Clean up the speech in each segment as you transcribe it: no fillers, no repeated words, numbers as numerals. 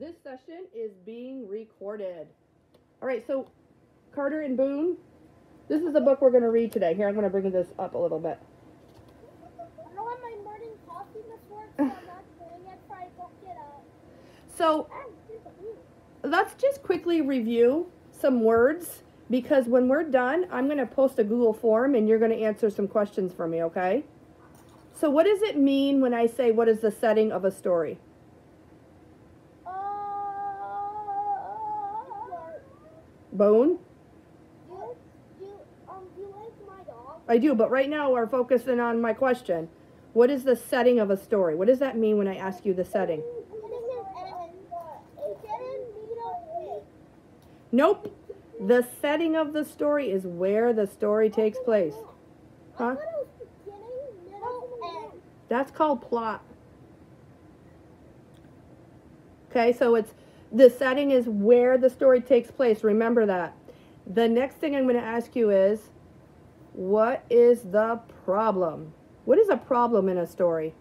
This session is being recorded. All right, so Carter and Boone, this is the book we're going to read today. Here, I'm going to bring this up a little bit. I don't have my morning coffee this work, so I'm not doing it, so I looked it up. So let's just quickly review some words, because when we're done, I'm going to post a Google form and you're going to answer some questions for me, okay? So what does it mean when I say what is the setting of a story? Boone? Do you like my dog? I do, but right now we're focusing on my question. What is the setting of a story? What does that mean when I ask you the setting? Nope. The setting of the story is where the story takes place. Huh? That's called plot. Okay, so it's the setting is where the story takes place. Remember that. The next thing I'm going to ask you is, what is the problem? What is a problem in a story?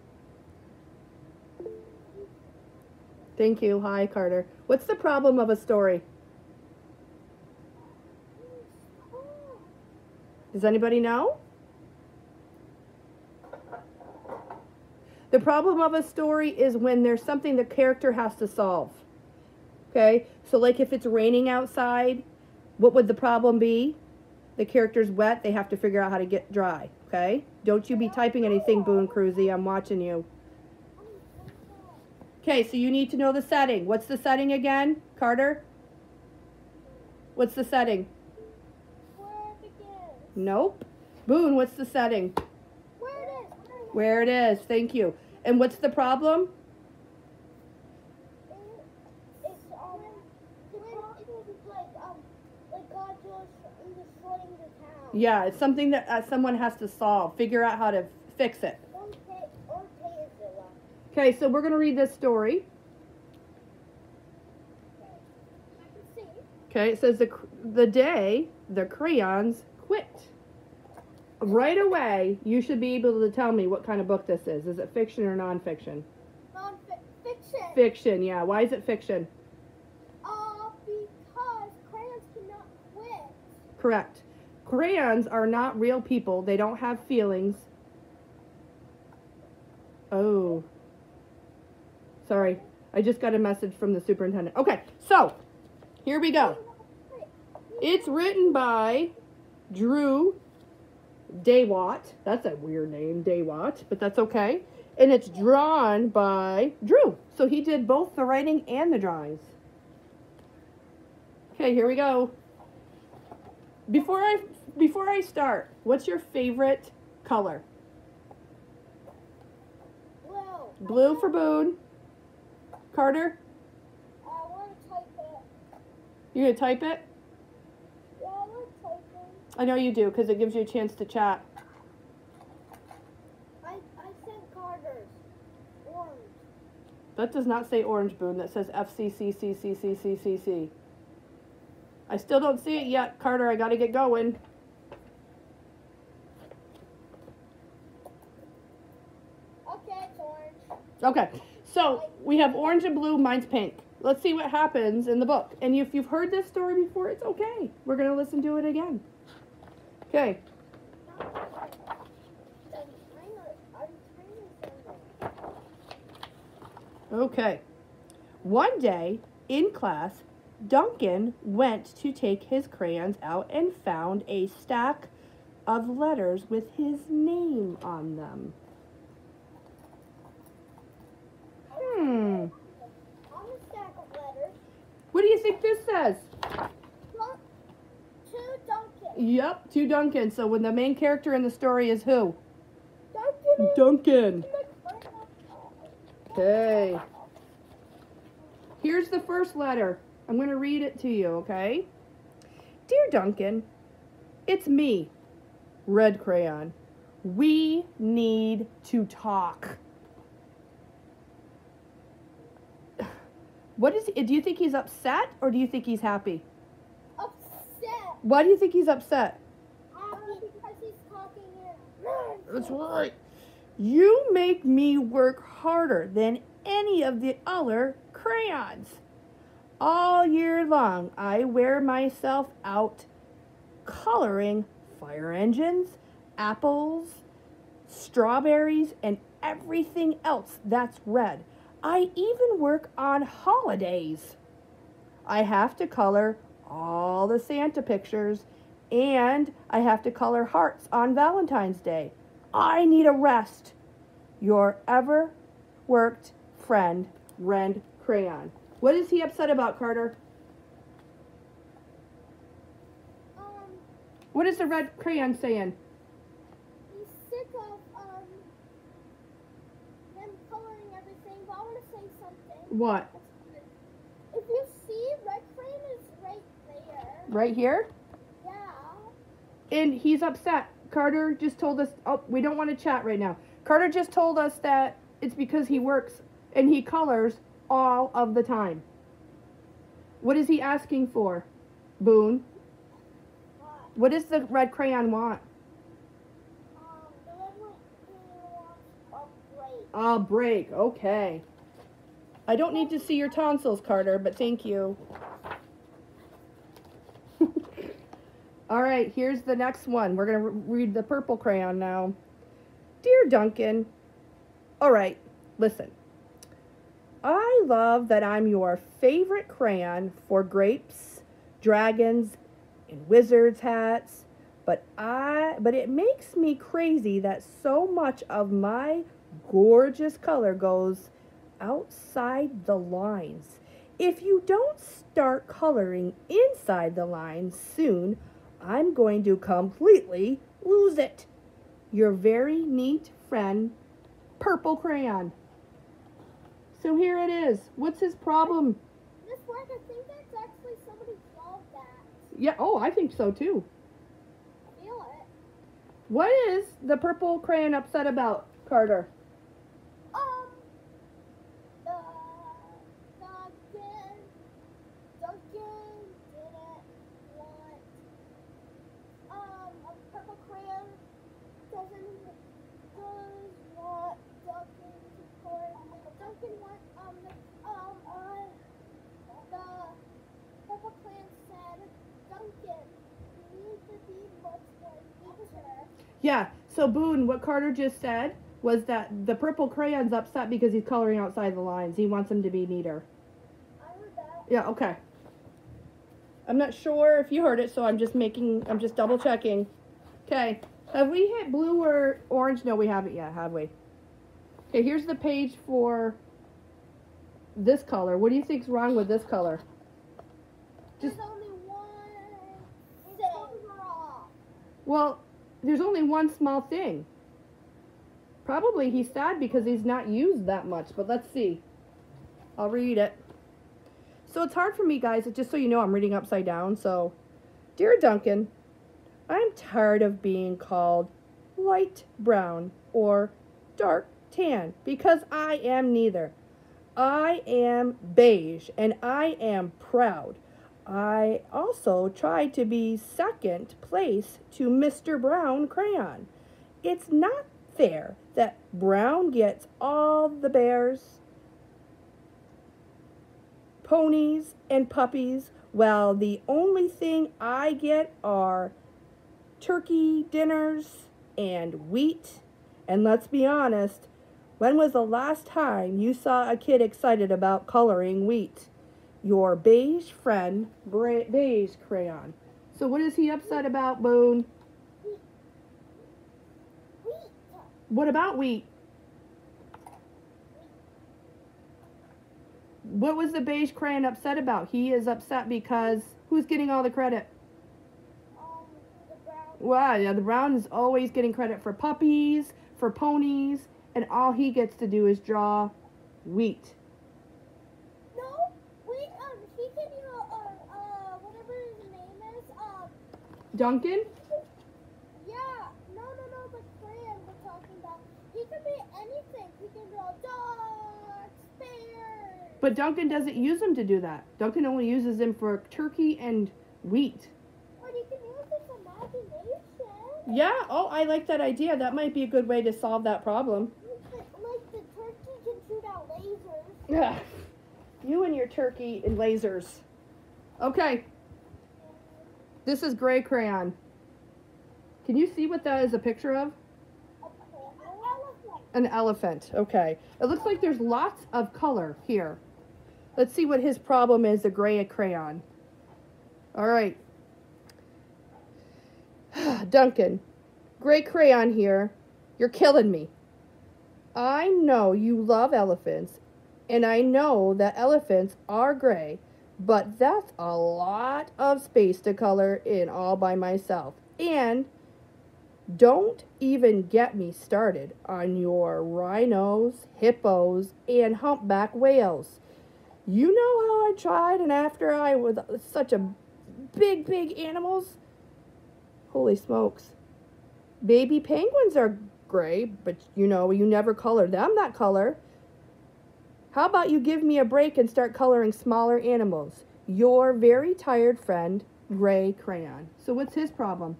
Thank you. Hi, Carter. What's the problem of a story? Does anybody know? The problem of a story is when there's something the character has to solve. Okay? So like if it's raining outside, what would the problem be? The character's wet, they have to figure out how to get dry. Okay? Don't you be typing anything, Boone Cruzy. I'm watching you. Okay, so you need to know the setting. What's the setting again, Carter? What's the setting? Where it begins. Nope. Boone, what's the setting? Where it is. Where it is. Thank you. And what's the problem? It's like God just destroying the town. Yeah, it's something that someone has to solve. Figure out how to fix it. Okay, so we're going to read this story. Okay, it says the day the crayons quit. Right away, you should be able to tell me what kind of book this is. Is it fiction or nonfiction? Fiction. Fiction, yeah. Why is it fiction? Because crayons cannot quit. Correct. Crayons are not real people. They don't have feelings. Oh. Sorry. I just got a message from the superintendent. Okay, so here we go. It's written by Drew Daywat. That's a weird name, Daywat, but that's okay. And it's drawn by Drew. So he did both the writing and the drawings. Okay, here we go. Before I start, what's your favorite color? Blue. Blue for Boone. Carter? I want to type it. You gonna type it? Yeah, I want to type it. I know you do, because it gives you a chance to chat. I sent Carter's. Orange. That does not say orange, Boone. That says FCCCCCCCC. I still don't see it yet, Carter. I gotta get going. Okay, it's orange. Okay, so we have orange and blue. Mine's pink. Let's see what happens in the book. And if you've heard this story before, it's okay. We're gonna listen to it again. Okay. Okay. One day in class, Duncan went to take his crayons out and found a stack of letters with his name on them. On the stack of letters. What do you think this says? To Duncan. Yep, to Duncan. So when the main character in the story is who? Duncan. Duncan. Okay. Here's the first letter. I'm going to read it to you, okay? Dear Duncan, it's me, Red Crayon. We need to talk. What is? Do you think he's upset or do you think he's happy? Upset. Why do you think he's upset? Because he's talking in. That's right. You make me work harder than any of the other crayons. All year long, I wear myself out coloring fire engines, apples, strawberries, and everything else that's red. I even work on holidays. I have to color all the Santa pictures, and I have to color hearts on Valentine's Day. I need a rest. Your ever worked friend, Red Crayon. What is he upset about, Carter? What is the Red Crayon saying? He's sick of him coloring everything, but I want to say something. What? If you see, red crayon is right there. Right here? Yeah. And he's upset. Carter just told us, oh, we don't want to chat right now. Carter just told us that it's because he works and he colors all of the time. What is he asking for, Boone? What does the Red Crayon want? The red crayon wants a break. A break, okay. I don't need to see your tonsils, Carter, but thank you. All right, here's the next one. We're going to read the purple crayon now. Dear Duncan, all right, listen. I love that I'm your favorite crayon for grapes, dragons, and wizards hats, but it makes me crazy that so much of my gorgeous color goes outside the lines. If you don't start coloring inside the lines soon, I'm going to completely lose it. Your very neat friend, Purple Crayon. So here it is. What's his problem? Miss Work, I think that's actually somebody called that. Yeah, oh, I think so too. I feel it. What is the Purple Crayon upset about, Carter? Duncan didn't want, a purple crayon does want Duncan to color. Duncan wants, the purple crayon said, Duncan, you need to be much more neater. Yeah, so Boone, what Carter just said was that the Purple Crayon's upset because he's coloring outside the lines. He wants them to be neater. I heard that. Yeah, okay. I'm not sure if you heard it, so I'm just double checking. Okay, have we hit blue or orange? No, we haven't yet, have we? Okay, here's the page for this color. What do you think's wrong with this color? There's only one thing. Well, there's only one small thing. Probably he's sad because he's not used that much, but let's see. I'll read it. So it's hard for me, guys, just so you know, I'm reading upside down. So, Dear Duncan, I'm tired of being called light brown or dark tan because I am neither. I am beige and I am proud. I also tried to be second place to Mr. Brown Crayon. It's not fair that Brown gets all the bears, ponies, and puppies, while the only thing I get are turkey dinners and wheat. And let's be honest, when was the last time you saw a kid excited about coloring wheat? Your beige friend, Beige Crayon. So what is he upset about, Boone? Wheat. What about wheat? What was the Beige Crayon upset about? He is upset because who's getting all the credit? The brown. Well, yeah, the brown is always getting credit for puppies, for ponies, and all he gets to do is draw wheat. No, wait, he can do, whatever his name is, Duncan? yeah, no, the crayon we're talking about. He can be anything. He can draw dogs, bears. But Duncan doesn't use them to do that. Duncan only uses them for turkey and wheat. But he can use his imagination. Yeah, oh, I like that idea. That might be a good way to solve that problem. Like the turkey can shoot out lasers. Yeah. You and your turkey and lasers. Okay. This is gray crayon. Can you see what that is a picture of? An elephant. Okay. It looks like there's lots of color here. Let's see what his problem is, the gray crayon. All right. Duncan, gray crayon here. You're killing me. I know you love elephants, and I know that elephants are gray, but that's a lot of space to color in all by myself. And don't even get me started on your rhinos, hippos, and humpback whales. You know how I tried and after I was such a big animals? Holy smokes. Baby penguins are gray, but you know, you never color them that color. How about you give me a break and start coloring smaller animals? Your very tired friend, Gray Crayon. So what's his problem?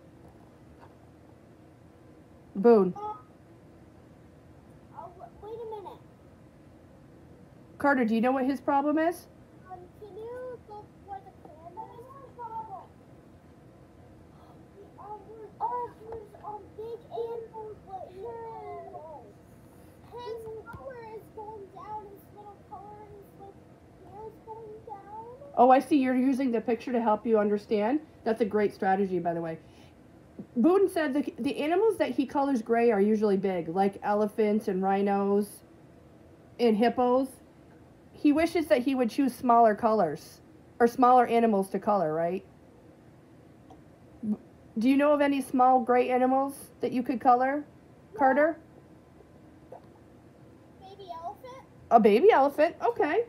Boone. Wait a minute. Carter, do you know what his problem is? Can you go for the camera? Big animals, but his color is going down. His little color and his hair is going down. Oh, I see. You're using the picture to help you understand. That's a great strategy, by the way. Boone said that the animals that he colors gray are usually big, like elephants and rhinos and hippos. He wishes that he would choose smaller colors or smaller animals to color, right? Do you know of any small gray animals that you could color, Carter? Baby elephant? A baby elephant, okay.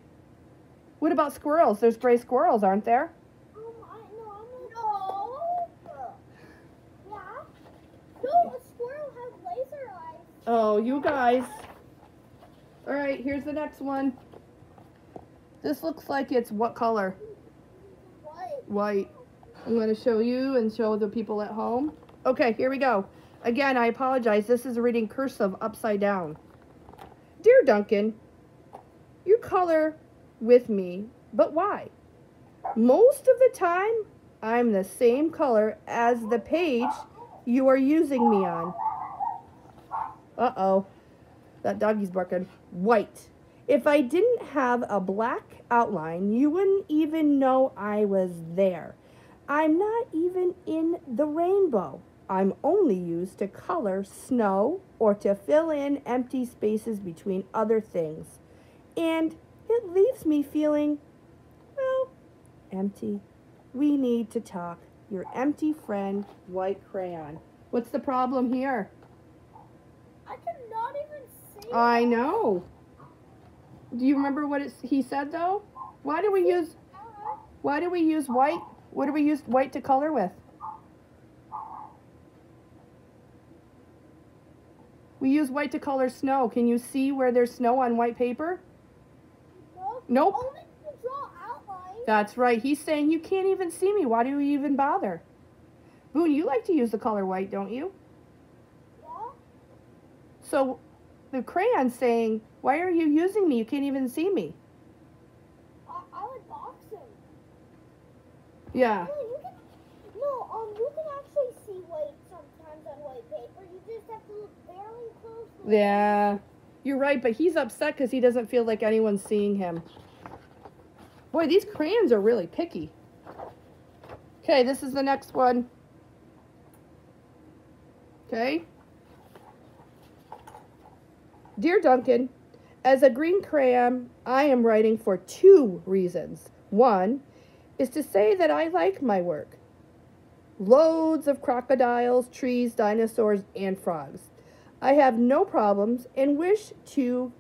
What about squirrels? There's gray squirrels, aren't there? No, a squirrel has laser eyes. Oh, you guys. All right, here's the next one. This looks like it's what color? White. I'm going to show you and show the people at home. Okay, here we go. Again, I apologize. This is reading cursive upside down. Dear Duncan, you color with me, but why? Most of the time, I'm the same color as the page you are using me on. Uh-oh. That doggy's barking. White. If I didn't have a black outline, you wouldn't even know I was there. I'm not even in the rainbow. I'm only used to color snow or to fill in empty spaces between other things. And it leaves me feeling, well, empty. We need to talk. Your empty friend, White Crayon. What's the problem here? I cannot even see. I know. Do you remember what he said though? Why do we use white? What do we use white to color with? We use white to color snow. Can you see where there's snow on white paper? Nope. Only to draw outlines. That's right. He's saying you can't even see me. Why do we even bother? Boone, you like to use the color white, don't you? Yeah. So the crayon's saying, why are you using me? You can't even see me. I would box him. Yeah. You can actually see white sometimes on white paper. You just have to look very closely. Yeah. You're right, but he's upset because he doesn't feel like anyone's seeing him. Boy, these crayons are really picky. Okay, this is the next one. Okay. Dear Duncan, as a green crayon, I am writing for 2 reasons. One is to say that I like my work. Loads of crocodiles, trees, dinosaurs, and frogs. I have no problems and wish to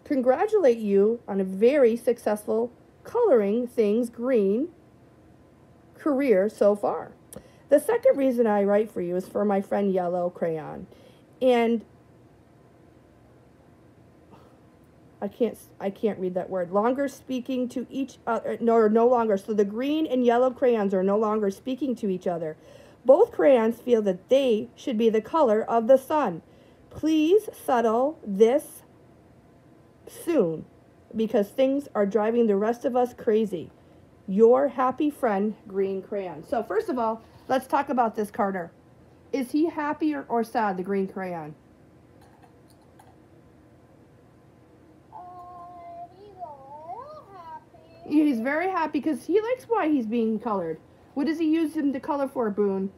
congratulate you on a very successful coloring things green career so far. The second reason I write for you is for my friend Yellow Crayon. And I can't read that word. Longer speaking to each other, no longer. So the green and yellow crayons are no longer speaking to each other. Both crayons feel that they should be the color of the sun. Please settle this soon. because things are driving the rest of us crazy. Your happy friend, green crayon. So first of all, let's talk about this, Carter. Is he happy or sad, the green crayon? He's a little happy. He's very happy because he likes why he's being colored. What does he use him to color for, Boone?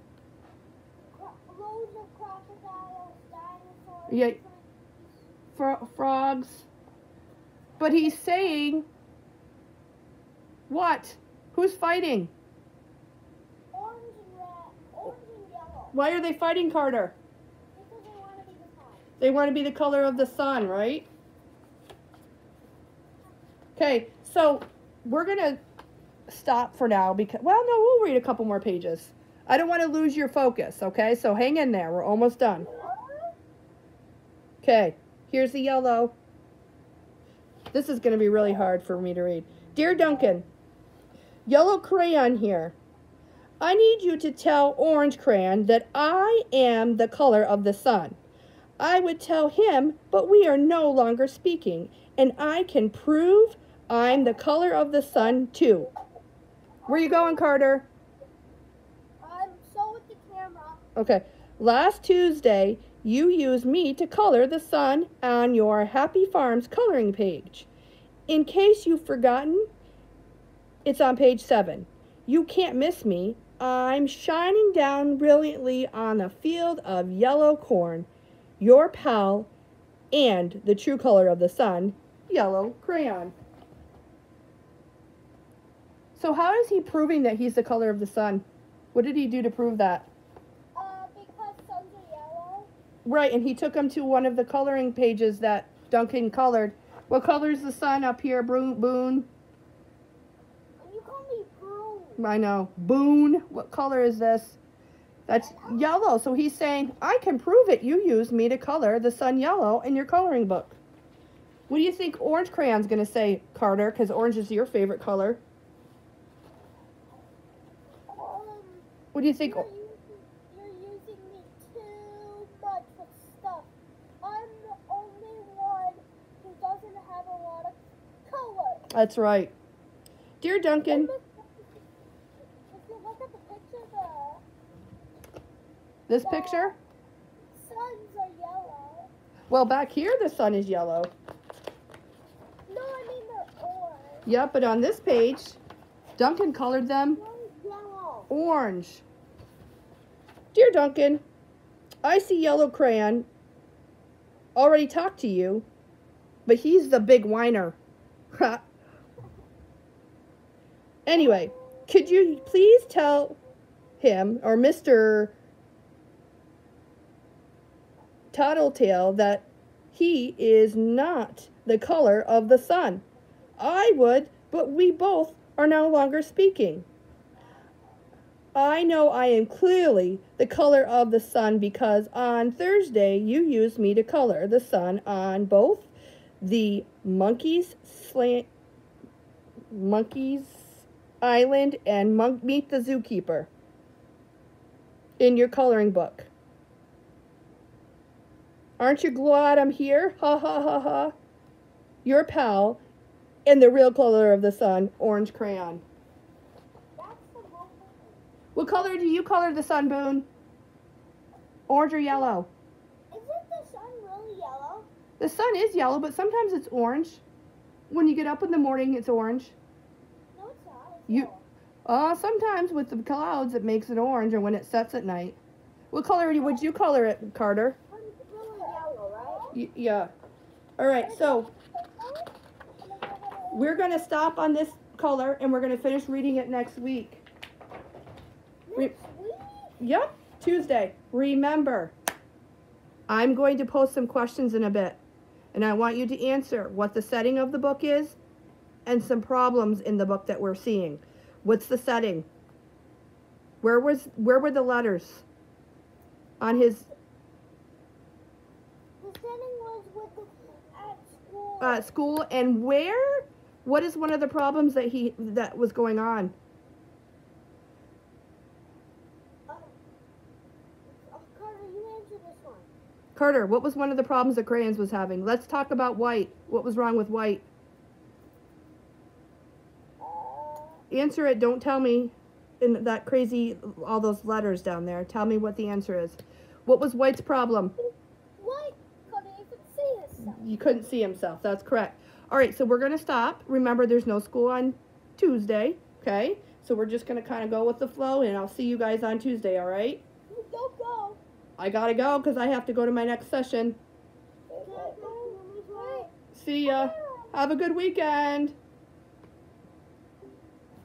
Loads of crocodiles, dinosaurs. Yeah. Frogs. But he's saying, what? Who's fighting? Orange and red, orange and yellow. Why are they fighting, Carter? Because they want to be the sun. They want to be the color of the sun, right? Okay, so we're going to stop for now because, well, no, we'll read a couple more pages. I don't want to lose your focus, okay? So hang in there. We're almost done. Okay, here's the yellow. This is going to be really hard for me to read. Dear Duncan, yellow crayon here. I need you to tell orange crayon that I am the color of the sun. I would tell him, but we are no longer speaking, and I can prove I'm the color of the sun too. Where you going, Carter? So with the camera. Okay. Last Tuesday, you used me to color the sun on your Happy Farms coloring page. In case you've forgotten, it's on page 7. You can't miss me. I'm shining down brilliantly on a field of yellow corn. Your pal and the true color of the sun, yellow crayon. So how is he proving that he's the color of the sun? What did he do to prove that? Because suns are yellow. Right, and he took him to one of the coloring pages that Duncan colored. What color is the sun up here, Boone? You call me Boone. I know. Boone, what color is this? That's yellow. So he's saying, I can prove it. You used me to color the sun yellow in your coloring book. What do you think orange crayon's going to say, Carter? Because orange is your favorite color. What do you think? You're using me too much for stuff. I'm the only one who doesn't have a lot of color. That's right. Dear Duncan. If you look at the picture, This picture? Suns are yellow. Well, back here the sun is yellow. No, I mean they're orange. Yep, but on this page, Duncan colored them Yellow. orange. Dear Duncan, I see yellow crayon already talked to you, but he's the big whiner. Anyway, could you please tell him, or Mr. Tattletale, that he is not the color of the sun? I would, but we both are no longer speaking. I know I am clearly the color of the sun because on Thursday you used me to color the sun on both the Monkey's Island and Meet the Zookeeper in your coloring book. Aren't you glad I'm here? Ha ha ha ha. Your pal and the real color of the sun, orange crayon. What color do you color the sun, Boone? Orange or yellow? Isn't the sun really yellow? The sun is yellow, but sometimes it's orange. When you get up in the morning, it's orange. No, it's not. It's Sometimes with the clouds, it makes it orange, and when it sets at night. What color would you color it, Carter? It's really yellow, right? Yeah. All right, so we're going to stop on this color, and we're going to finish reading it next week. Next week? Yep, Tuesday. Remember, I'm going to post some questions in a bit, and I want you to answer what the setting of the book is and some problems in the book that we're seeing. What's the setting? Where were the letters on his The setting was with at school. school, and what is one of the problems that was going on? Carter, you answer this one. Carter, what was one of the problems that Crayons was having? Let's talk about white. What was wrong with white? Answer it. Don't tell me in that crazy, all those letters down there. Tell me what the answer is. What was White's problem? White couldn't even see himself. You couldn't see himself. That's correct. All right, so we're going to stop. Remember, there's no school on Tuesday, okay? So we're just going to kind of go with the flow, and I'll see you guys on Tuesday, all right? Don't go. I got to go because I have to go to my next session. Wait. See ya. Have a good weekend.